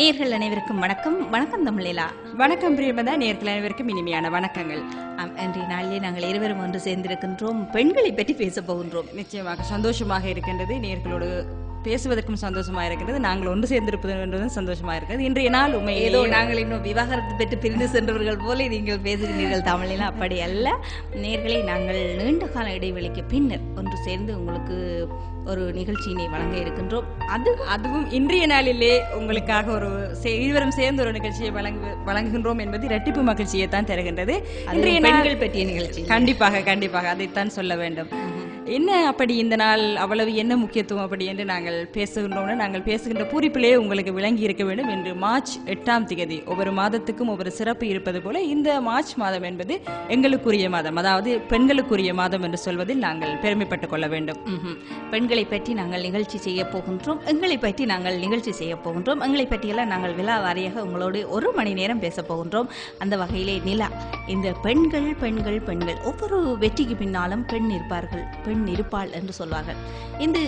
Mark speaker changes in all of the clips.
Speaker 1: நேயர்கள் அனைவருக்கும் வணக்கம். வணக்கம் தமிழேலா.
Speaker 2: வணக்கம் பிரியமதா. நேயர்கள் அனைவருக்கும் இனிமையான வணக்கங்கள்.
Speaker 1: இன்றைய நாளிலே நாங்கள் இருவரும் ஒன்று சேர்ந்திருக்கின்றோம். பெண்களை பற்றி பேச போகின்றோம்.
Speaker 2: நிச்சயமாக சந்தோஷமாக இருக்கின்றது. நேயர்களோடு பேசுவதற்கும் சந்தோஷமாக இருக்கிறது. நாங்கள் ஒன்று சேர்ந்திருப்பது என்பதும் சந்தோஷமாக இருக்கிறது. இன்றைய நாள்
Speaker 1: ஏதோ நாங்கள் இன்னும் விவாகரத்து பெற்று பிரிந்து சென்றவர்கள் போல நீங்கள் பேசுகிறீர்கள் தமிழில். அப்படி அல்ல நேயர்களை, நாங்கள் நீண்ட கால இடைவெளிக்கு பின்னர் ஒன்று சேர்ந்து உங்களுக்கு ஒரு நிகழ்ச்சியினை வழங்க இருக்கின்றோம்.
Speaker 2: அதுவும் இன்றைய நாளிலே உங்களுக்காக ஒரு இருவரும் சேர்ந்து ஒரு நிகழ்ச்சியை வழங்குகின்றோம் என்பது இரட்டிப்பு மகிழ்ச்சியை தான் தருகின்றது.
Speaker 1: இன்றைய பெண்கள் பற்றிய நிகழ்ச்சி.
Speaker 2: கண்டிப்பாக அதைத்தான் சொல்ல வேண்டும். என்ன அப்படி இந்த நாள் அவ்வளவு என்ன முக்கியத்துவம் அப்படி என்று நாங்கள் பேசுகின்றோம்னா, நாங்கள் பேசுகின்ற பூரிப்பிலே உங்களுக்கு விளங்கி இருக்க வேண்டும். என்று மார்ச் 8ஆம் தேதி ஒவ்வொரு மாதத்துக்கும் ஒவ்வொரு சிறப்பு இருப்பது போல இந்த மார்ச் மாதம் என்பது எங்களுக்குரிய மாதம், அதாவது பெண்களுக்குரிய மாதம் என்று சொல்வதில் நாங்கள் பெருமைப்பட்டுக் கொள்ள வேண்டும்.
Speaker 1: பெண்களை பற்றி நாங்கள் நிகழ்ச்சி செய்ய போகின்றோம். எங்களை பற்றி நாங்கள் நிகழ்ச்சி செய்ய போகின்றோம். எங்களை பற்றியெல்லாம் நாங்கள் விழா வாரியாக உங்களோடு 1 மணி நேரம் பேச போகின்றோம். அந்த வகையிலே நிலா, இந்த பெண்கள் பெண்கள் பெண்கள் ஒவ்வொரு வெற்றிக்கு பின்னாலும் பெண் இருப்பார்கள், பெண் இருப்பாள் என்று சொல்வார்கள். இந்த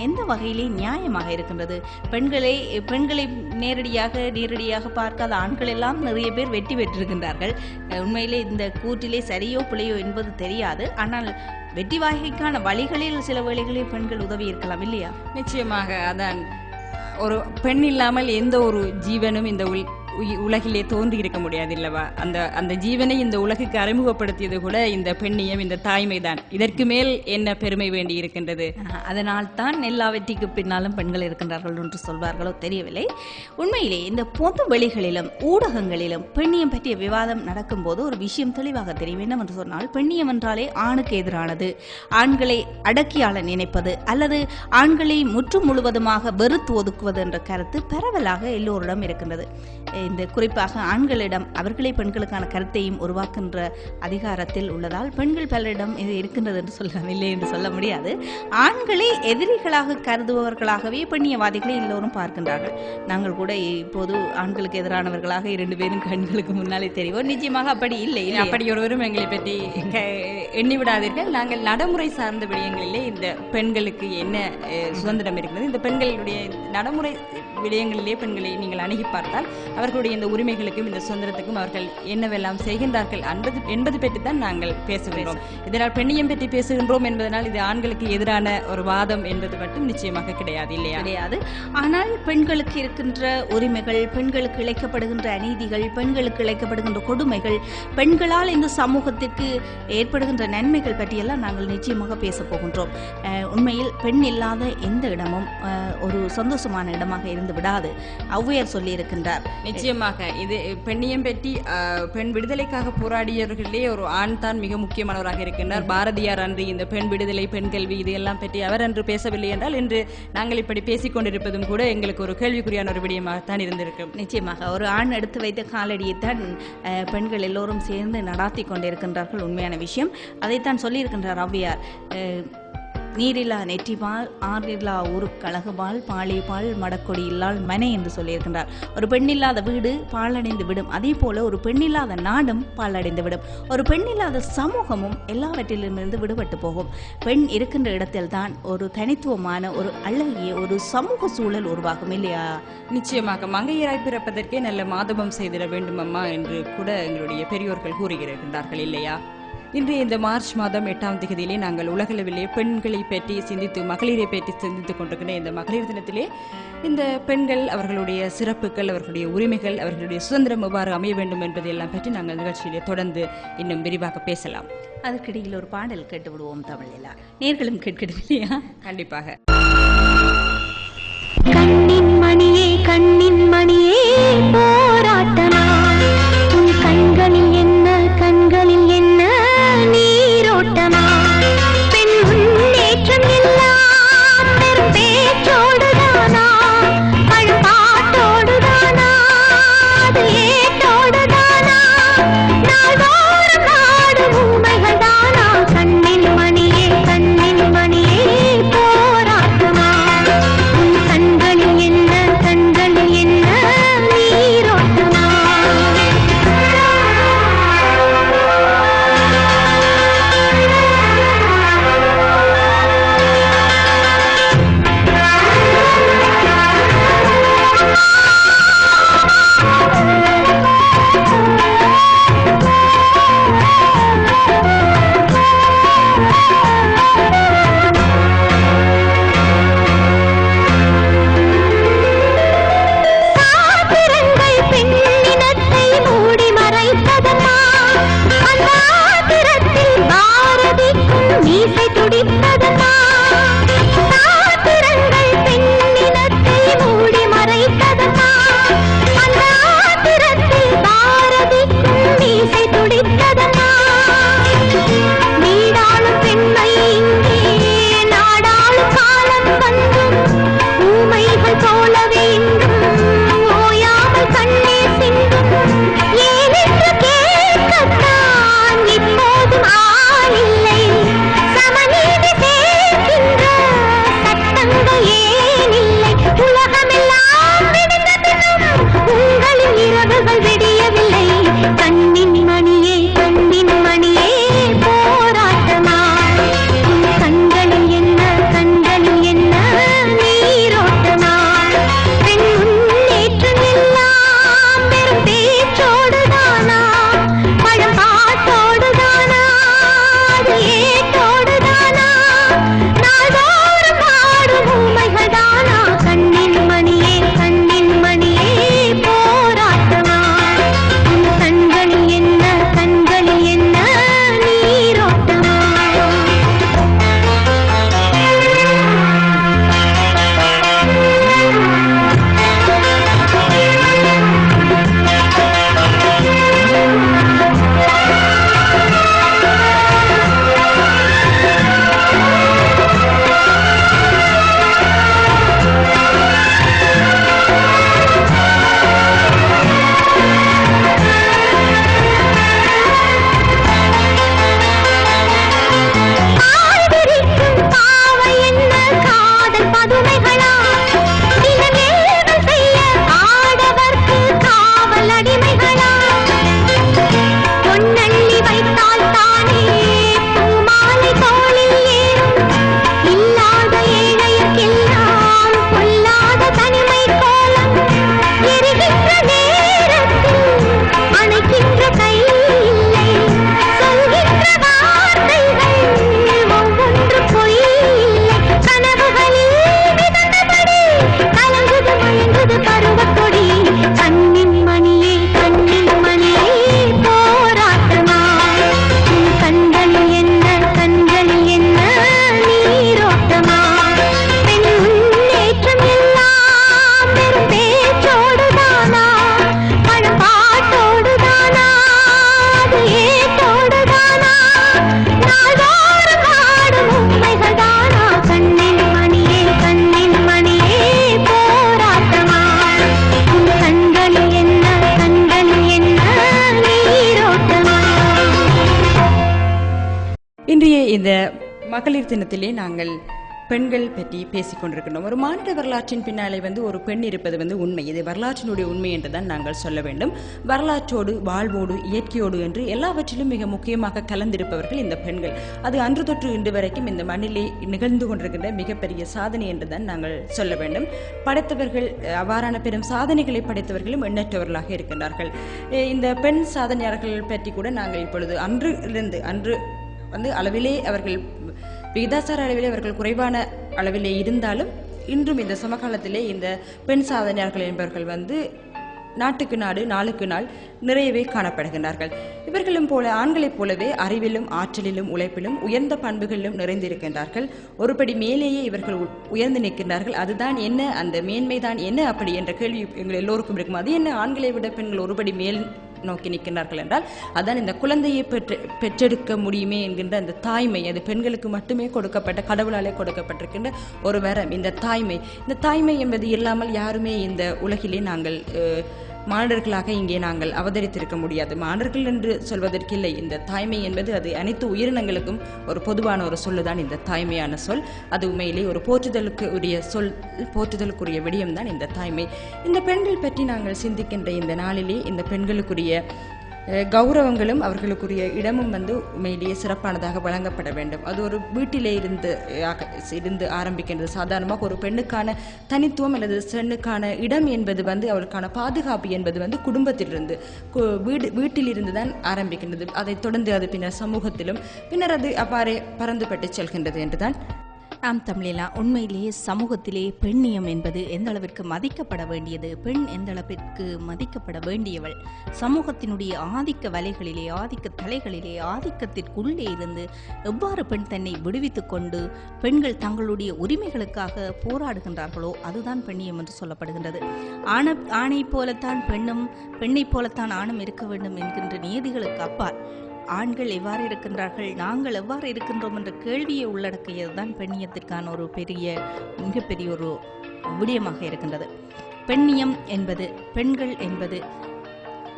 Speaker 1: எந்த வகையிலே நியாயமாக இருக்கின்றது? பெண்களை நேரடியாக பார்க்காத ஆண்கள் எல்லாம் நிறைய பேர் வெற்றி பெற்றிருக்கின்றார்கள். உண்மையிலே இந்த கூற்றிலே சரியோ பிழையோ என்பது தெரியாது. ஆனால் வெற்றி வாகைக்கான வழிகளில் சில வேளைகளில் பெண்கள் உதவி இருக்கலாம் இல்லையா?
Speaker 2: நிச்சயமாக. அதான், ஒரு பெண் இல்லாமல் எந்த ஒரு ஜீவனும் இந்த உலகிலே தோன்றி இருக்க முடியாது இல்லவா? அந்த ஜீவனை இந்த உலகுக்கு அறிமுகப்படுத்தியது கூட இந்த பெண்ணியம், இந்த தாய்மை தான். இதற்கு மேல் என்ன பெருமை வேண்டி இருக்கின்றது?
Speaker 1: அதனால் தான் எல்லா வெற்றிக்கு பின்னாலும் பெண்கள் இருக்கின்றார்கள் என்று சொல்வார்களோ தெரியவில்லை. உண்மையிலே இந்த பொது வெளிகளிலும் ஊடகங்களிலும் பெண்ணியம் பற்றிய விவாதம் நடக்கும் போது ஒரு விஷயம் தெளிவாக தெரியும். என்னவென்று சொன்னால், பெண்ணியம் என்றாலே ஆணுக்கு எதிரானது, ஆண்களை அடக்கியாள நினைப்பது அல்லது ஆண்களை முற்று முழுவதுமாக வெறுத்து ஒதுக்குவது என்ற கருத்து பரவலாக எல்லோரிடம் இருக்கின்றது. இந்த குறிப்பாக ஆண்களிடம் அவர்களே பெண்களுக்கான கருத்தையும் உருவாக்குகின்ற அதிகாரத்தில் உள்ளதால் பெண்கள் பலரிடம் இது இருக்கின்றது என்று சொல்லலாம், இல்லை என்று சொல்ல முடியாது. ஆண்களை எதிரிகளாக கருதுபவர்களாகவே பெண்ணியவாதிகளை எல்லோரும் பார்க்கின்றார்கள். நாங்கள் கூட இப்போது ஆண்களுக்கு எதிரானவர்களாக 2 பேரும் கண்களுக்கு முன்னாலே தெரிவோம். நிச்சயமாக அப்படி இல்லை.
Speaker 2: அப்படி ஒருவரும் எங்களை பற்றி எண்ணிவிடாதீர்கள். நாங்கள் நடைமுறை சார்ந்த விடயங்களிலே இந்த பெண்களுக்கு என்ன சுதந்திரம் இருக்கிறது, இந்த பெண்களுடைய நடைமுறை விடயங்களிலே பெண்களை நீங்கள் அணுகி பார்த்தால் அவர்களுடைய இந்த உரிமைகளுக்கும் இந்த சுதந்திரத்துக்கும் அவர்கள் என்னவெல்லாம் செய்கின்றார்கள் என்பது பற்றி தான் நாங்கள் பேசுகிறோம். இதனால் பெண்ணியம் பற்றி பேசுகின்றோம் என்பதனால் இது ஆண்களுக்கு எதிரான ஒரு வாதம் என்பது மட்டும் நிச்சயமாக கிடையாது, இல்லையா?
Speaker 1: கிடையாது. ஆனால் பெண்களுக்கு இருக்கின்ற உரிமைகள், பெண்களுக்கு இழைக்கப்படுகின்ற அநீதிகள், பெண்களுக்கு இழைக்கப்படுகின்ற கொடுமைகள், பெண்களால் இந்த சமூகத்திற்கு ஏற்படுகின்ற நன்மைகள் பற்றியெல்லாம் நாங்கள் நிச்சயமாக பேச போகின்றோம். உண்மையில் பெண் இல்லாத எந்த இடமும் ஒரு சந்தோஷமான இடமாக இருந்து விடாது. ஔவையார் சொல்லி இருக்கின்றார்.
Speaker 2: நிச்சயமாக இது பெண்ணியம் பற்றி பெண் விடுதலைக்காக போராடியவர்களே ஒரு ஆண் தான் மிக முக்கியமானவராக இருக்கின்றார். பாரதியார் அன்று இந்த பெண் விடுதலை, பெண் கல்வி இதையெல்லாம் பற்றி அவர் அன்று பேசவில்லை என்றால் இன்று நாங்கள் இப்படி பேசிக் கொண்டிருப்பதும் கூட எங்களுக்கு ஒரு கேள்விக்குறியான ஒரு விடயமாகத்தான் இருந்திருக்கும்.
Speaker 1: நிச்சயமாக ஒரு ஆண் எடுத்து வைத்த காலடியைத்தான் பெண்கள் எல்லோரும் சேர்ந்து நடாத்தி கொண்டிருக்கின்றார்கள். உண்மையான விஷயம் அதைத்தான் சொல்லியிருக்கின்றார் ஔவையார். நீரில்லா நெற்றிபால், ஆறில்லா ஊருக்கு அழகுபால், பால் மடக்கொடி இல்லால் மனை என்று சொல்லியிருக்கின்றார். ஒரு பெண்ணில்லாத வீடு பாலடைந்து விடும். அதே போல ஒரு பெண்ணில்லாத நாடும் பாலடைந்து விடும். ஒரு பெண்ணில்லாத சமூகமும் எல்லாவற்றிலிருந்து விடுபட்டு போகும். பெண் இருக்கின்ற இடத்தில் தான் ஒரு தனித்துவமான ஒரு அழகிய ஒரு சமூக சூழல் உருவாகும், இல்லையா?
Speaker 2: நிச்சயமாக. மங்கையராய் பிறப்பதற்கே நல்ல மாதவம் செய்திட வேண்டும் அம்மா என்று கூட எங்களுடைய பெரியோர்கள் கூறுகிறார்கள், இல்லையா? இன்றைய இந்த மார்ச் மாதம் 8ஆம் தேதியிலே நாங்கள் உலகளவிலே பெண்களை பற்றி சிந்தித்து, மகளிரை பற்றி சிந்தித்துக் கொண்டிருக்கின்ற இந்த மகளிர் தினத்திலே இந்த பெண்கள், அவர்களுடைய சிறப்புகள், அவர்களுடைய உரிமைகள், அவர்களுடைய சுதந்திரம் எவ்வாறு அமைய வேண்டும் என்பதையெல்லாம் பற்றி நாங்கள் நிகழ்ச்சியிலே தொடர்ந்து இன்னும் விரிவாக பேசலாம்.
Speaker 1: அதற்கிடையில் ஒரு பாடல் கேட்டு விடுவோம் தமிழில். நேர்களும் கேட்கணும், இல்லையா?
Speaker 2: கண்டிப்பாக.
Speaker 3: கண்ணின் மணியே கண்ணின் மணியே போராட்டமா, உன் கண்களில் என்ன கண்களில் என்ன நீரோட்டமா, பெண் முன்னேற்றம் எல்லாம் பெரும் பேச்சோடுதானா, பழப்பாட்டோடுதானா, அது ஏட்டோடுதானா, நாள்தோறும் நாடும் உண்மைகள் தானா, கண்ணின் மணியே கண்ணின் மணியே போராட்டமா, உன் கண்களில் என்ன கண்களில் என்ன நீரோட்டமா.
Speaker 2: இந்த மகளிர் தினத்திலே நாங்கள் பெண்கள் பற்றி பேசிக் கொண்டிருக்கின்றோம். ஒரு மாநில வரலாற்றின் பின்னாலே ஒரு பெண் இருப்பது உண்மை. இது வரலாற்றினுடைய உண்மை என்றுதான் நாங்கள் சொல்ல வேண்டும். வரலாற்றோடு வாழ்வோடு இயற்கையோடு என்று எல்லாவற்றிலும் மிக முக்கியமாக கலந்திருப்பவர்கள் இந்த பெண்கள். அது அன்று தொற்று இன்று வரைக்கும் இந்த மண்ணிலே நிகழ்ந்து கொண்டிருக்கின்ற மிகப்பெரிய சாதனை என்றுதான் நாங்கள் சொல்ல வேண்டும். படைத்தவர்கள் அவ்வாறான பெரும் சாதனைகளை படைத்தவர்களும் எண்ணற்றவர்களாக இருக்கின்றார்கள். இந்த பெண் சாதனையாளர்கள் பற்றி கூட நாங்கள் இப்பொழுது அன்று அளவிலே அவர்கள் விகிதாசார அளவிலே அவர்கள் குறைவான அளவிலே இருந்தாலும் இன்றும் இந்த சமகாலத்திலே இந்த பெண் சாதனையாளர்கள் என்பவர்கள் நாட்டுக்கு நாடு நாளுக்கு நாள் நிறையவே காணப்படுகின்றார்கள். இவர்களும் போல ஆண்களைப் போலவே அறிவிலும் ஆற்றலிலும் உழைப்பிலும் உயர்ந்த பண்புகளிலும் நிறைந்திருக்கின்றார்கள். ஒருபடி மேலேயே இவர்கள் உயர்ந்து நிற்கின்றார்கள். அதுதான் என்ன, அந்த மேன்மைதான் என்ன அப்படி என்ற கேள்வி எங்கள் எல்லோருக்கும் இருக்கும். அது என்ன, ஆண்களை விட பெண்கள் ஒருபடி மேல் நோக்கி நிற்கின்றார்கள் என்றால் அதான் இந்த குழந்தையை பெற்றெடுக்க முடியுமே என்கின்ற அந்த தாய்மை. அது பெண்களுக்கு மட்டுமே கொடுக்கப்பட்ட, கடவுளாலே கொடுக்கப்பட்டிருக்கின்ற ஒரு வரம் இந்த தாய்மை. இந்த தாய்மை என்பது இல்லாமல் யாருமே இந்த உலகிலே நாங்கள் மாணவர்களாக இங்கே நாங்கள் அவதரித்திருக்க முடியாது. மாணவர்கள் என்று சொல்வதற்கு இல்லை. இந்த தாய்மை என்பது அது அனைத்து உயிரினங்களுக்கும் ஒரு பொதுவான ஒரு சொல்லுதான் இந்த தாய்மையான சொல். அது உண்மையிலே ஒரு போற்றுதலுக்குரிய விடயம்தான் இந்த தாய்மை. இந்த பெண்கள் பற்றி நாங்கள் சிந்திக்கின்ற இந்த நாளிலே இந்த பெண்களுக்குரிய கௌரவங்களும் அவர்களுக்குரிய இடமும் உண்மையிலேயே சிறப்பானதாக வழங்கப்பட வேண்டும். அது ஒரு வீட்டிலே இருந்து ஆரம்பிக்கின்றது. சாதாரணமாக ஒரு பெண்ணுக்கான தனித்துவம் அல்லது பெண்ணுக்கான இடம் என்பது அவளுக்கான பாதுகாப்பு என்பது குடும்பத்திலிருந்து வீட்டிலிருந்து தான் ஆரம்பிக்கின்றது. அதைத் தொடர்ந்து அது பின்னர் சமூகத்திலும் பின்னர் அது அவ்வாறே பறந்துபட்டு செல்கின்றது என்றுதான்.
Speaker 1: ஆம் தமிழிலா, உண்மையிலேயே சமூகத்திலே பெண்ணியம் என்பது எந்த அளவிற்கு மதிக்கப்பட வேண்டியது, பெண் எந்த அளவிற்கு மதிக்கப்பட வேண்டியவள், சமூகத்தினுடைய ஆதிக்க வலைகளிலே, ஆதிக்க தலைகளிலே, ஆதிக்கத்திற்குள்ளே இருந்து எவ்வாறு பெண் தன்னை விடுவித்துக் கொண்டு பெண்கள் தங்களுடைய உரிமைகளுக்காக போராடுகின்றார்களோ அதுதான் பெண்ணியம் என்று சொல்லப்படுகின்றது. ஆணை போலத்தான் பெண்ணும், பெண்ணை போலத்தான் ஆணும் இருக்க வேண்டும் என்கின்ற நியதிகளுக்கு அப்பால் ஆண்கள் எவ்வாறு இருக்கின்றார்கள், நாங்கள் எவ்வாறு இருக்கின்றோம் என்ற கேள்வியை உள்ளடக்கியதுதான் பெண்ணியத்திற்கான ஒரு மிகப்பெரிய ஒரு விடயமாக இருக்கின்றது. பெண்ணியம் என்பது, பெண்கள் என்பது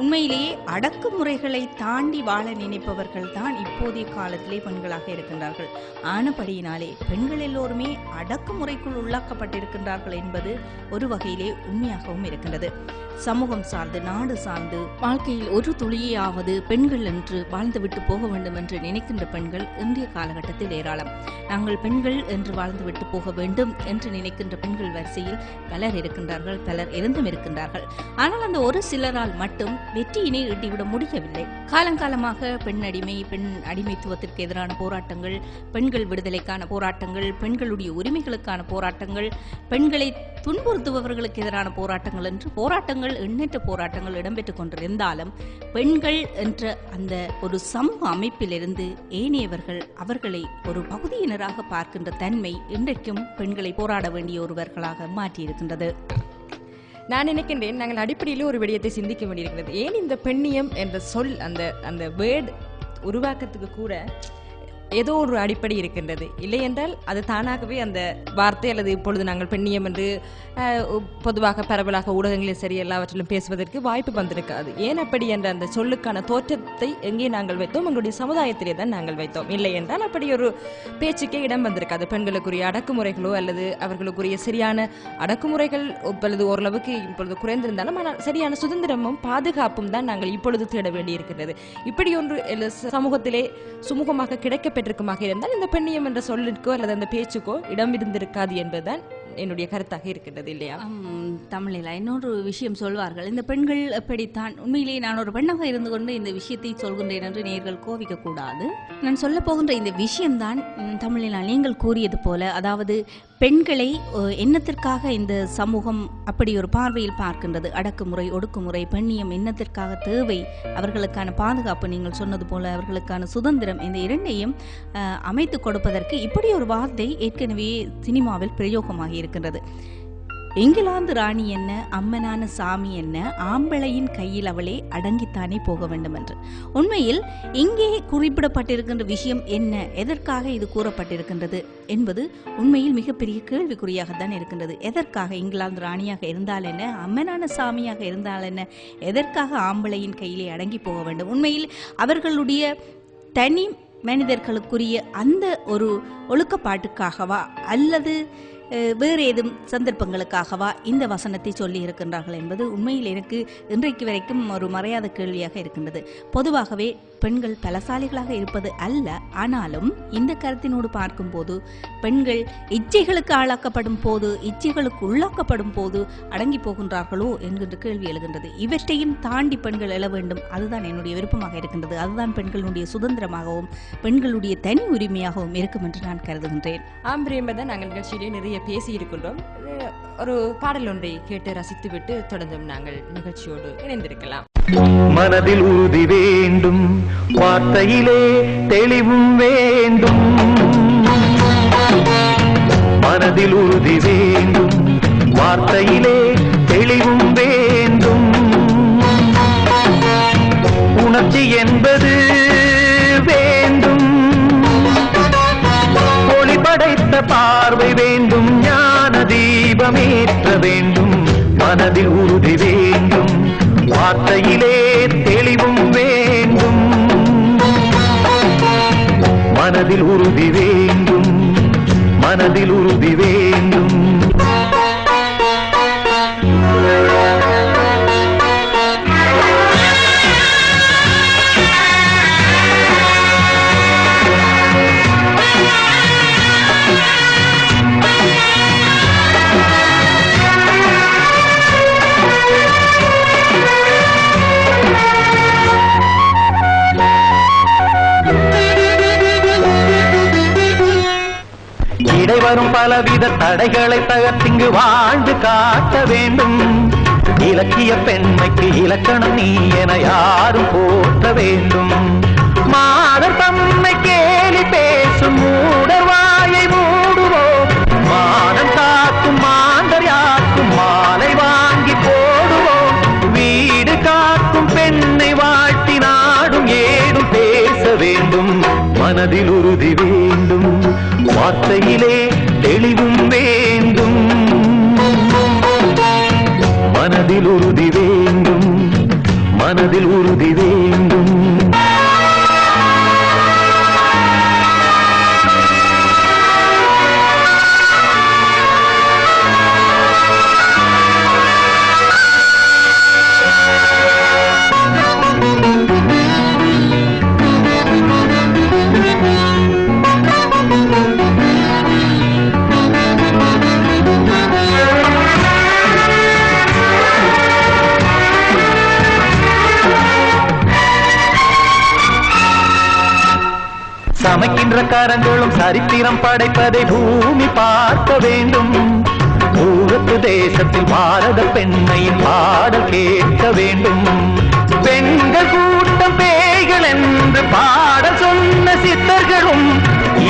Speaker 1: உண்மையிலேயே அடக்குமுறைகளை தாண்டி வாழ நினைப்பவர்கள் தான் இப்போதைய காலத்திலே பெண்களாக இருக்கின்றார்கள். ஆனபடியினாலே பெண்கள் எல்லோருமே அடக்குமுறைக்குள் உள்ளாக்கப்பட்டிருக்கின்றார்கள் என்பது ஒரு வகையிலே உண்மையாகவும் இருக்கின்றது. சமூகம் சார்ந்து, நாடு சார்ந்து வாழ்க்கையில் ஒரு துளியாவது பெண்கள் என்று வாழ்ந்துவிட்டு போக வேண்டும் என்று நினைக்கின்ற பெண்கள் இன்றைய காலகட்டத்தில் ஏராளம். நாங்கள் பெண்கள் என்று வாழ்ந்துவிட்டு போக வேண்டும் என்று நினைக்கின்ற பெண்கள் வரிசையில் பலர் இருக்கின்றார்கள், பலர் இருந்தும் இருக்கின்றார்கள். ஆனால் அந்த ஒரு சிலரால் மட்டும் வெற்றியினை ஈட்டிவிட முடியவில்லை. காலங்காலமாக பெண் அடிமை, பெண் அடிமைத்துவத்திற்கு எதிரான போராட்டங்கள், பெண்கள் விடுதலைக்கான போராட்டங்கள், பெண்களுடைய உரிமைகளுக்கான போராட்டங்கள், பெண்களை துன்புறுத்துபவர்களுக்கு எதிரான போராட்டங்கள் என்று போராட்டங்கள், எண்ணற்ற போராட்டங்கள் இடம்பெற்றுக் கொண்டிருந்தாலும் பெண்கள் என்ற அந்த ஒரு சமூக அமைப்பிலிருந்து ஏனையவர்கள் அவர்களை ஒரு பகுதியினராக பார்க்கின்ற தன்மை இன்றைக்கும் பெண்களை போராட வேண்டிய ஒருவர்களாக மாற்றியிருக்கின்றது.
Speaker 2: நான் நினைக்கின்றேன், நாங்கள் அடிப்படையில் ஒரு விடயத்தை சிந்திக்க வேண்டியிருக்கிறது. ஏன் இந்த பெண்ணியம் என்ற சொல், அந்த வேர்டு உருவாக்கத்துக்கு கூட ஏதோ ஒரு அடிப்படை இருக்கின்றது. இல்லை என்றால் அது தானாகவே அந்த வார்த்தை அல்லது இப்பொழுது நாங்கள் பெண்ணியம் என்று பொதுவாக பரவலாக ஊடகங்களில் சரி எல்லாவற்றிலும் பேசுவதற்கு வாய்ப்பு வந்திருக்காது. ஏன் அப்படி என்ற அந்த சொல்லுக்கான தோற்றத்தை எங்கே நாங்கள் வைத்தோம்? எங்களுடைய சமுதாயத்திலே தான் நாங்கள் வைத்தோம். இல்லை என்றால் அப்படி ஒரு பேச்சுக்கே இடம் வந்திருக்காது. பெண்களுக்குரிய அடக்குமுறைகளோ அல்லது அவர்களுக்குரிய சரியான அடக்குமுறைகள் இப்பொழுது ஓரளவுக்கு இப்பொழுது குறைந்திருந்தாலும் ஆனால் சரியான சுதந்திரமும் பாதுகாப்பும் தான் நாங்கள் இப்பொழுது தேட வேண்டியிருக்கிறது. இப்படி ஒன்று சமூகத்திலே சுமூகமாக கிடைக்கப்பெற்றிருக்குமாக இருந்தால் இந்த பெண்ணியம் என்ற சொல்லுக்கோ அல்லது அந்த பேச்சுக்கோ இடம் இருந்திருக்காது என்பதுதான் என்னுடைய கருத்தாக இருக்கின்றது. இல்லையா
Speaker 1: தமிழில் இன்னொரு விஷயம் சொல்வார்கள், இந்த பெண்கள் எப்படித்தான், உண்மையிலேயே நான் ஒரு பெண்ணாக இருந்து கொண்டு இந்த விஷயத்தை சொல்கின்றேன் என்று நேர்கள் கோவிக்க கூடாது. நான் சொல்ல போகின்ற இந்த விஷயம்தான் தமிழில் நீங்கள் கூறியது போல, அதாவது பெண்களை எண்ணத்திற்காக இந்த சமூகம் அப்படி ஒரு பார்வையில் பார்க்கின்றது. அடக்குமுறை, ஒடுக்குமுறை, பெண்ணியம் எண்ணத்திற்காக தேவை, அவர்களுக்கான பாதுகாப்பு, நீங்கள் சொன்னது போல அவர்களுக்கான சுதந்திரம், இந்த இரண்டையும் அமைத்து கொடுப்பதற்கு இப்படி ஒரு வார்த்தை ஏற்கனவே சினிமாவில் பிரயோகமாகி இருக்கின்றது. இங்கிலாந்து ராணி என்ன, அம்மனான சாமி என்ன, ஆம்பளையின் கையில் அவளே அடங்கித்தானே போக வேண்டும் என்று. உண்மையில் இங்கே குறிப்பிடப்பட்டிருக்கின்ற விஷயம் என்ன, எதற்காக இது கூறப்பட்டிருக்கின்றது என்பது உண்மையில் மிகப்பெரிய கேள்விக்குறியாகத்தான் இருக்கின்றது. எதற்காக இங்கிலாந்து ராணியாக இருந்தால் என்ன, அம்மனான சாமியாக இருந்தால் என்ன, எதற்காக ஆம்பளையின் கையிலே அடங்கி போக வேண்டும்? உண்மையில் அவர்களுடைய தனி மனிதர்களுக்குரிய அந்த ஒரு ஒழுக்கப்பாட்டுக்காகவா அல்லது வேறு ஏதும் சந்தர்ப்பங்களுக்காகவா இந்த வசனத்தை சொல்லி இருக்கின்றார்கள் என்பது உண்மையில் எனக்கு இன்றைக்கு வரைக்கும் ஒரு மறையாத கேள்வியாக இருக்கின்றது. பொதுவாகவே பெண்கள் பலசாலிகளாக இருப்பது அல்ல, ஆனாலும் இந்த கருத்தினோடு பார்க்கும்போது பெண்கள் இச்சைகளுக்கு ஆளாக்கப்படும் போது, இச்சைகளுக்கு உள்ளாக்கப்படும் போது அடங்கி போகின்றார்களோ என்கின்ற கேள்வி எழுகின்றது. இவற்றையும் தாண்டி பெண்கள் எழ வேண்டும், அதுதான் என்னுடைய விருப்பமாக இருக்கின்றது. அதுதான் பெண்களுடைய சுதந்திரமாகவும் பெண்களுடைய தனி உரிமையாகவும் இருக்கும் என்று நான் கருதுகின்றேன்.
Speaker 2: ஆம்பிரியம்பதான் நாங்கள் நிகழ்ச்சியிலே நிறைய பேசி இருக்கின்றோம். ஒரு பாடல் ஒன்றை கேட்டு ரசித்துவிட்டு தொடர்ந்தும் நாங்கள் நிகழ்ச்சியோடு இணைந்திருக்கலாம்.
Speaker 4: மனதில் உறுதி வேண்டும், வார்த்தையிலே தெளிவும் வேண்டும். மனதில் உறுதி வேண்டும், வார்த்தையிலே தெளிவும் வேண்டும். உணர்ச்சி என்பது வேண்டும், ஒளி படைத்த பார்வை வேண்டும், ஞான தீபமேற்ற வேண்டும். மனதில் உறுதி வேண்டும், வார்த்தையிலே தெளிவும் வேண்டும். மனதில் உறுதி வேண்டும், மனதில் உறுதி வேண்டும். இடைவரும் பலவித தடைகளை தகர்த்திங்கு வாழ்ந்து காட்ட வேண்டும். இலக்கிய பெண்மைக்கு இலக்கணம் நீ என யாரும் போற்ற வேண்டும். மாதர் தம்மை கேலி பேசும் மூடர் வாயை மூடுவோம். மானம் காக்கும் மாந்தர் யாக்கும் மாலை வாங்கி போடுவோம். வீடு காக்கும் பெண்ணை வாழ்த்தி நாடும் ஏடும் பேச வேண்டும். மனதில் உறுதி வேண்டும், வார்த்தையிலே தெளிவும் வேண்டும். மனதில் உறுதி வேண்டும், மனதில் உறுதி வேண்டும். சமைக்கின்ற கரங்களும் சரித்திரம் படைப்பதை பூமி பார்க்க வேண்டும். ஊரத்து தேசத்தில் பாரத பெண்மையின் பாடல் கேட்க வேண்டும். பெண்கள் கூட்டம் பேய்கள் என்று பாடல் சொன்ன சித்தர்களும்,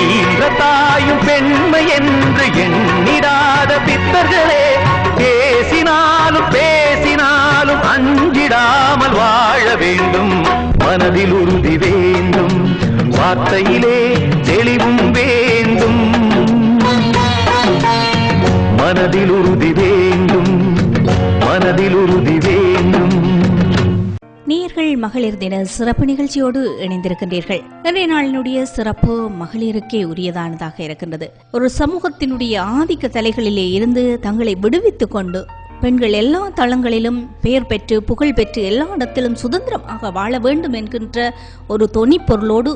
Speaker 4: ஈன்ற தாயும் பெண்மை என்று எண்ணிடாத பித்தர்களே, பேசினாலும் பேசினாலும் அஞ்சிடாமல் வாழ வேண்டும். மனதில் உறுதி வேண்டும், வார்த்தையிலே தெளிவும் வேண்டும். மனதில் உறுதி வேண்டும், மனதில் உறுதி வேண்டும்.
Speaker 1: நேயர்கள் மகளிர் தின சிறப்பு நிகழ்ச்சியோடு இணைந்திருக்கின்றீர்கள். இன்றைய நாளினுடைய சிறப்பு மகளிருக்கே உரியதானதாக இருக்கின்றது. ஒரு சமூகத்தினுடைய ஆதிக்க தலைகளிலே இருந்து தங்களை விடுவித்துக் கொண்டு பெண்கள் எல்லா தளங்களிலும் பெயர் பெற்று புகழ் பெற்று எல்லா இடத்திலும் சுதந்திரமாக வாழ வேண்டும் என்கின்ற ஒரு தொனி பொருளோடு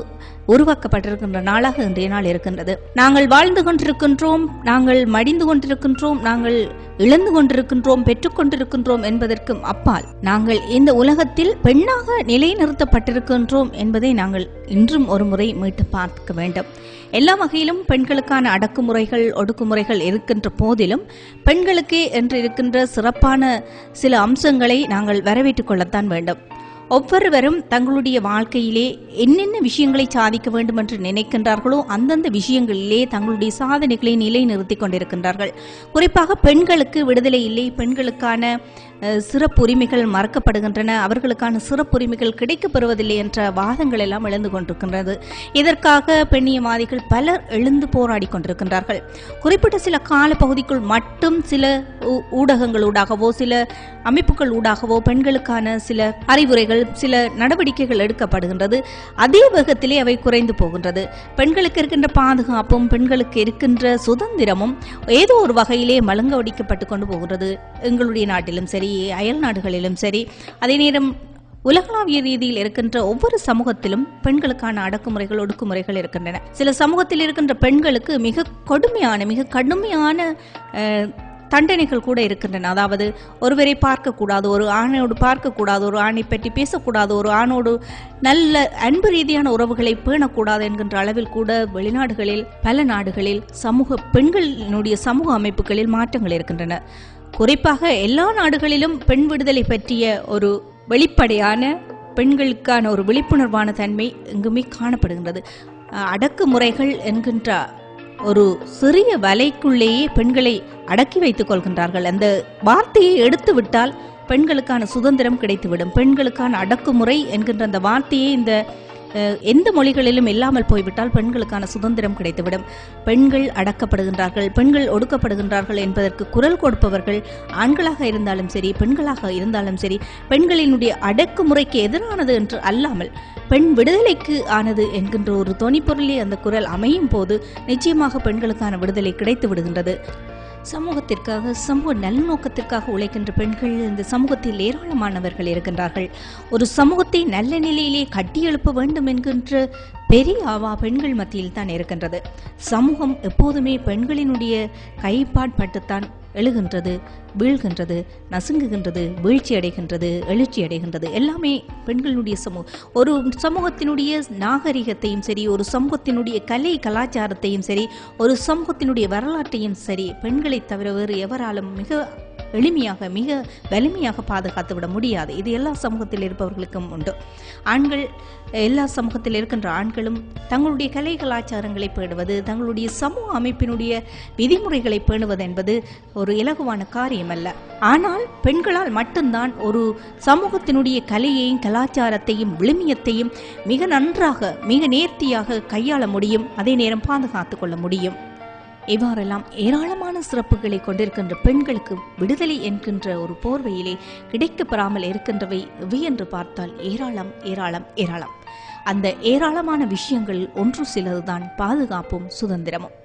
Speaker 1: உருவாக்கப்பட்டிருக்கின்ற நாளாக இன்றைய நாள் இருக்கின்றது. நாங்கள் வாழ்ந்து கொண்டிருக்கின்றோம், நாங்கள் மடிந்து கொண்டிருக்கின்றோம், நாங்கள் இழந்து கொண்டிருக்கின்றோம், பெற்றுக்கொண்டிருக்கின்றோம் என்பதற்கும் அப்பால் நாங்கள் இந்த உலகத்தில் பெண்ணாக நிலைநிறுத்தப்பட்டிருக்கின்றோம் என்பதை நாங்கள் இன்றும் ஒரு முறை மீட்டு பார்க்க வேண்டும். எல்லா வகையிலும் பெண்களுக்கான அடக்குமுறைகள் ஒடுக்குமுறைகள் இருக்கின்ற போதிலும் பெண்களுக்கே என்று இருக்கின்ற சிறப்பான சில அம்சங்களை நாங்கள் வரவேற்றுக் கொள்ளத்தான் வேண்டும். ஒவ்வொருவரும் தங்களுடைய வாழ்க்கையிலே என்னென்ன விஷயங்களை சாதிக்க வேண்டும் என்று நினைக்கின்றார்களோ அந்தந்த விஷயங்களிலே தங்களுடைய சாதனைகளை நிலைநிறுத்திக் கொண்டிருக்கின்றார்கள். குறிப்பாக பெண்களுக்கு விடுதலை இல்லை, பெண்களுக்கான சிறப்புரிமைகள் மறக்கப்படுகின்றன, அவர்களுக்கான சிறப்புரிமைகள் கிடைக்கப்பெறுவதில்லை என்ற வாதங்கள் எல்லாம் எழுந்து கொண்டிருக்கின்றது. இதற்காக பெண்ணியவாதிகள் பலர் எழுந்து போராடி கொண்டிருக்கின்றார்கள். குறிப்பிட்ட சில காலப்பகுதிக்குள் மட்டும் சில ஊடகங்களூடாகவோ சில அமைப்புகள் ஊடாகவோ பெண்களுக்கான சில அறிவுரைகள் சில நடவடிக்கைகள் எடுக்கப்படுகின்றது. அதே வேகத்திலே அவை குறைந்து போகின்றது. பெண்களுக்கு இருக்கின்ற பாதுகாப்பும் பெண்களுக்கு இருக்கின்ற சுதந்திரமும் ஏதோ ஒரு வகையிலே மழுங்கடிக்கப்பட்டு கொண்டு போகின்றது. எங்களுடைய நாட்டிலும் சரி, அயல் நாடுகளிலும் சரி, அதே நேரம் உலகளாவிய ரீதியில் இருக்கின்ற ஒவ்வொரு சமூகத்திலும் பெண்களுக்கான அடக்குமுறைகள் ஒடுக்குமுறைகள் இருக்கின்றன. சில சமூகத்தில் இருக்கின்ற பெண்களுக்கு மிக கடுமையான தண்டனைகள் கூட இருக்கின்றன. அதாவது ஒருவரை பார்க்கக்கூடாது, ஒரு ஆணோடு பார்க்கக்கூடாது, ஒரு ஆணை பற்றி பேசக்கூடாது, ஒரு ஆணோடு நல்ல அன்பு ரீதியான உறவுகளை பேணக்கூடாது என்கின்ற அளவில் கூட வெளிநாடுகளில் பல நாடுகளில் பெண்களினுடைய சமூக அமைப்புகளில் மாற்றங்கள் இருக்கின்றன. குறிப்பாக எல்லா நாடுகளிலும் பெண் விடுதலை பற்றிய ஒரு வெளிப்படையான பெண்களுக்கான ஒரு விழிப்புணர்வான தன்மை எங்குமே காணப்படுகின்றது. அடக்குமுறைகள் என்கின்ற ஒரு சிறிய வலைக்குள்ளேயே பெண்களை அடக்கி வைத்துக் கொள்கின்றார்கள். அந்த வார்த்தையை எடுத்து விட்டால் பெண்களுக்கான சுதந்திரம் கிடைத்துவிடும். பெண்களுக்கான அடக்குமுறை என்கின்ற அந்த வார்த்தையை இந்த எந்த மொழிகளிலும் இல்லாமல் போய்விட்டால் பெண்களுக்கான சுதந்திரம் கிடைத்துவிடும். பெண்கள் அடக்கப்படுகின்றார்கள், பெண்கள் ஒடுக்கப்படுகின்றார்கள் என்பதற்கு குரல் கொடுப்பவர்கள் ஆண்களாக இருந்தாலும் சரி, பெண்களாக இருந்தாலும் சரி, பெண்களினுடைய அடக்குமுறைக்கு எதிரானது என்று அல்லாமல் பெண் விடுதலைக்கு ஆனது என்கின்ற ஒரு தொனிப்பொருளே அந்த குரல் அமையும் போது நிச்சயமாக பெண்களுக்கான விடுதலை கிடைத்து விடுகின்றது. சமூகத்திற்காக சமூக நல்லநோக்கத்திற்காக உழைக்கின்ற பெண்கள் இந்த சமூகத்தில் ஏராளமானவர்கள் இருக்கின்றார்கள். ஒரு சமூகத்தை நல்ல நிலையிலே கட்டியெழுப்ப வேண்டும் என்கின்ற பெரிய ஆவா பெண்கள் மத்தியில் தான் இருக்கின்றது. சமூகம் எப்போதுமே பெண்களினுடைய கைப்பாட்பட்டுத்தான் எழுகின்றது, வீழ்கின்றது, நசுங்குகின்றது, வீழ்ச்சி அடைகின்றது, எழுச்சி அடைகின்றது. எல்லாமே பெண்களுடைய ஒரு சமூகத்தினுடைய நாகரிகத்தையும் சரி, ஒரு சமூகத்தினுடைய கலை கலாச்சாரத்தையும் சரி, ஒரு சமூகத்தினுடைய வரலாற்றையும் சரி, பெண்களை தவிர வேறு எவராலும் மிக எளிமையாக மிக வலிமையாக பாதுகாத்து விட முடியாது. இது எல்லா சமூகத்தில் இருப்பவர்களுக்கும் உண்டு. ஆண்கள் எல்லா சமூகத்தில் இருக்கின்ற ஆண்களும் தங்களுடைய கலை கலாச்சாரங்களை பேணுவது, தங்களுடைய சமூக அமைப்பினுடைய விதிமுறைகளை பேணுவது என்பது ஒரு இலகுவான காரியம் அல்ல. ஆனால் பெண்களால் மட்டும்தான் ஒரு சமூகத்தினுடைய கலையையும் கலாச்சாரத்தையும் விழுமியத்தையும் மிக நன்றாக மிக நேர்த்தியாக கையாள முடியும், அதே நேரம் பாதுகாத்துக் கொள்ள முடியும். இவ்வாறெல்லாம் ஏராளமான சிறப்புகளை கொண்டிருக்கின்ற பெண்களுக்கு விடுதலை என்கின்ற ஒரு போர்வையிலே கிடைக்கப்பெறாமல் இருக்கின்றவை எவை என்று பார்த்தால் ஏராளம் ஏராளம் ஏராளம். அந்த ஏராளமான விஷயங்களில் ஒன்று சிலதுதான் பாதுகாப்பும் சுதந்திரமும்.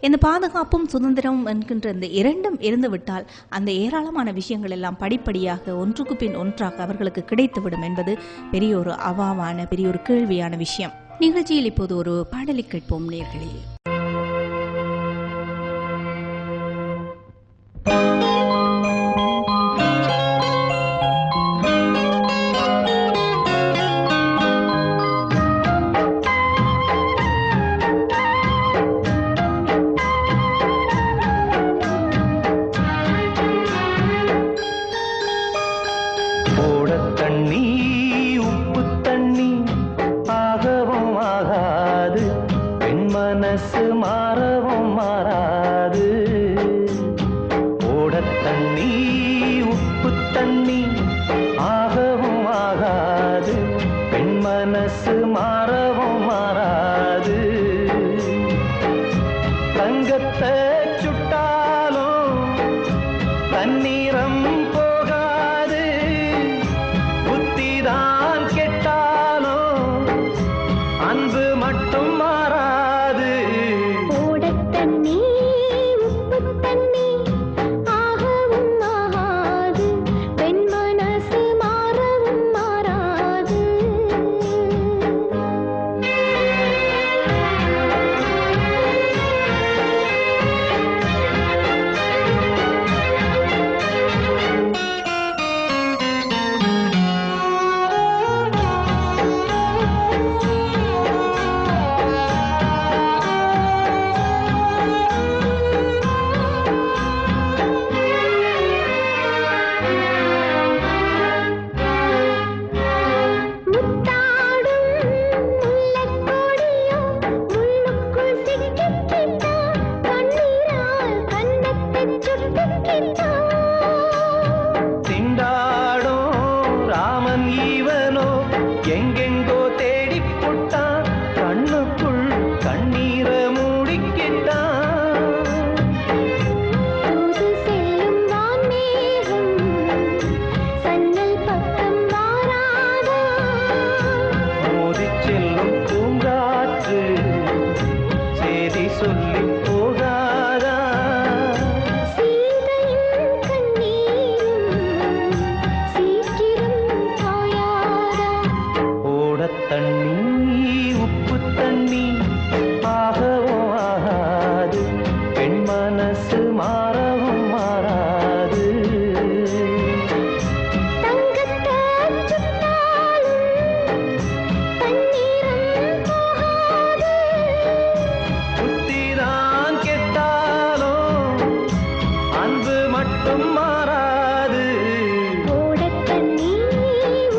Speaker 1: இந்த பாதுகாப்பும் சுதந்திரமும் என்கின்ற இந்த இரண்டும் இருந்துவிட்டால் அந்த ஏராளமான விஷயங்கள் எல்லாம் படிப்படியாக ஒன்றுக்கு பின் ஒன்றாக அவர்களுக்கு கிடைத்துவிடும் என்பது பெரிய ஒரு அவாவான பெரிய ஒரு கேள்வியான விஷயம். நிகழ்ச்சியில் இப்போது ஒரு பாடலை கேட்போம் நேயர்களே.
Speaker 4: சொல்லி போகாதா
Speaker 3: சீதையின் கண்ணீரும் சீக்கிரம் காயாதா
Speaker 4: ஓடத் தண்ணி உப்பு தண்ணி ஆகவும் ஆகாது பெண் மனசு மாறவும் மாறாது
Speaker 3: தங்கத்தை சுட்டாலும் தண்ணீரம் போகாது
Speaker 4: புத்திதான் கெட்டாலும் அன்பு மட்டும் மாறாது
Speaker 3: ஓடத் தண்ணி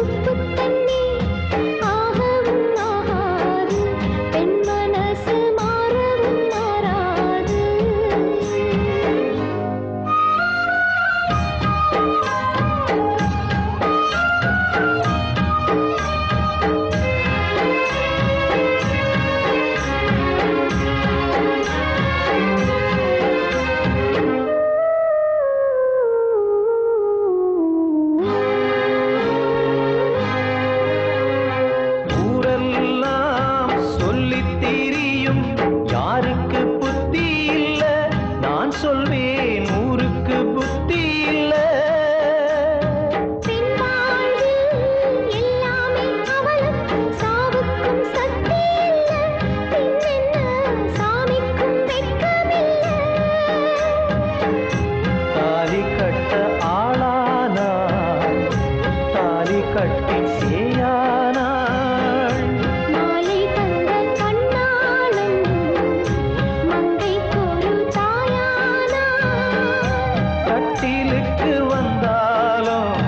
Speaker 3: உப்பு தண்ணி ஆகவும் ஆகாது பெண் மனசு மாறவும் மாறாது
Speaker 4: ஊரெல்லாம் சொல்லித் திரியும் யாருக்கு புத்தி இல்ல நான் சொல்வேன் ஊருக்கு புத்தி இல்ல
Speaker 3: பெண் வாழ்வில் எல்லாமே அவளுக்கும் சாவுக்கும் சக்தி இல்ல பின்னென்ன சாமிக்கும் வெட்கமில்ல
Speaker 4: தாலி கட்ட ஆளானாள் தாலி கட்டி சேயானாள்
Speaker 3: மாலை தந்த கண்ணாளன் மங்கைக்கொரு தாயானாள்
Speaker 4: கட்டிலுக்கு வந்தாலும்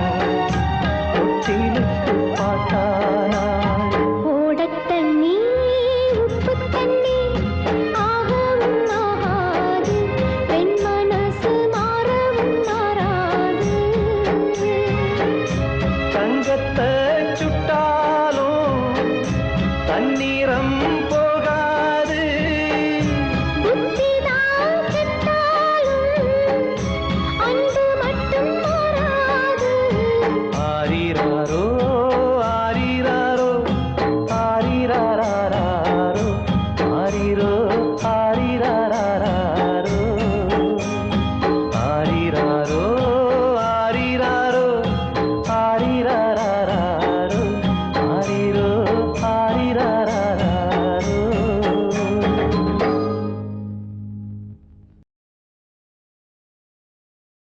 Speaker 4: தொட்டிலுக்கு பாட்டானாள்
Speaker 3: ஓடத் தண்ணி உப்பு தண்ணி ஆகவும் ஆகாது பெண் மனசு மாறவும் மாறாது
Speaker 4: தங்கத்தை சுட்டாலும் தண்ணீரம்